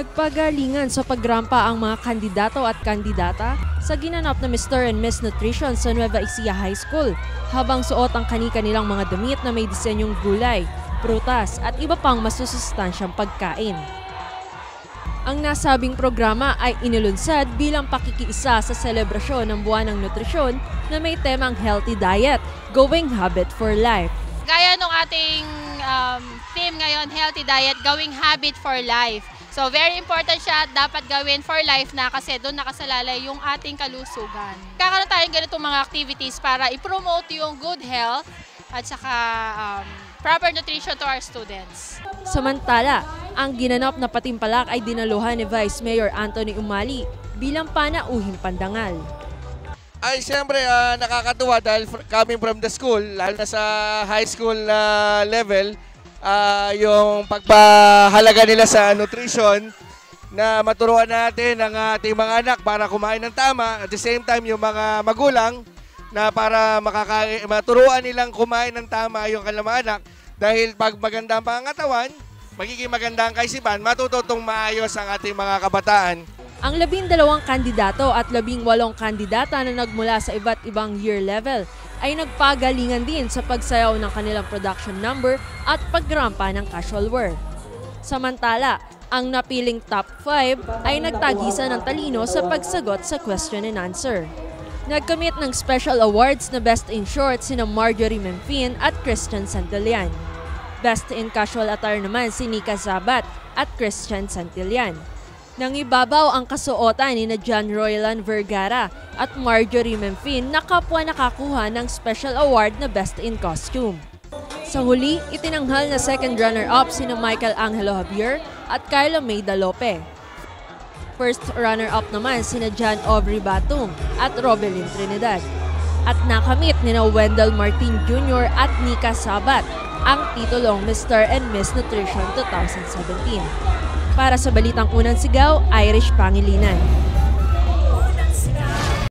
Nagpagalingan sa pagrampa ang mga kandidato at kandidata sa ginanap na Mr. and Miss Nutrition sa Nueva Ecija High School habang suot ang kani-kanilang mga damit na may disenyong gulay, prutas at iba pang masusustansyang pagkain. Ang nasabing programa ay inilunsad bilang pakikiisa sa selebrasyon ng Buwan ng Nutrisyon na may temang Healthy Diet, Going Habit for Life. Gaya ng ating theme ngayon, Healthy Diet, Going Habit for Life. So very important siya, dapat gawin for life na kasi doon nakasalalay yung ating kalusugan. Kakaroon tayong ganitong mga activities para i-promote yung good health at saka proper nutrition to our students. Samantala, ang ginanap na patimpalak ay dinaluhan ni Vice Mayor Anthony Umali bilang panauhing pandangal. Ay siyempre nakakatuwa dahil coming from the school, lalo na sa high school level, yung pagpahalaga nila sa nutrition na maturuan natin ang ating mga anak para kumain ng tama. At the same time, yung mga magulang na para maturuan nilang kumain ng tama yung kanilang mga anak. Dahil pag maganda ang pangangatawan, magiging maganda ang kaisipan, matututong maayos ang ating mga kabataan. Ang 12 kandidato at 18 kandidata na nagmula sa iba't ibang year level ay nagpagalingan din sa pagsayaw ng kanilang production number at pagrampa ng casual wear. Samantala, ang napiling top 5 ay nagtagisa ng talino sa pagsagot sa question and answer. Nagkamit ng special awards na Best in Short sina Marjorie Memfin at Christian Santillan. Best in Casual Attire naman si Nika Zabat at Christian Santillan. Nangibabaw ang kasuotan ni John Roylan Vergara at Marjorie Memfin na kapwa nakakuha ng special award na Best in Costume. Sa huli, itinanghal na second runner-up sina Michael Angelo Javier at Kyla Mayda Lope. First runner-up naman sina John Aubrey Batum at Robelyn Trinidad. At nakamit nina Wendell Martin Jr. at Nika Sabat ang titulong Mr. and Miss Nutrition 2017. Para sa Balitang Unang Sigaw, Irish Pangilinan.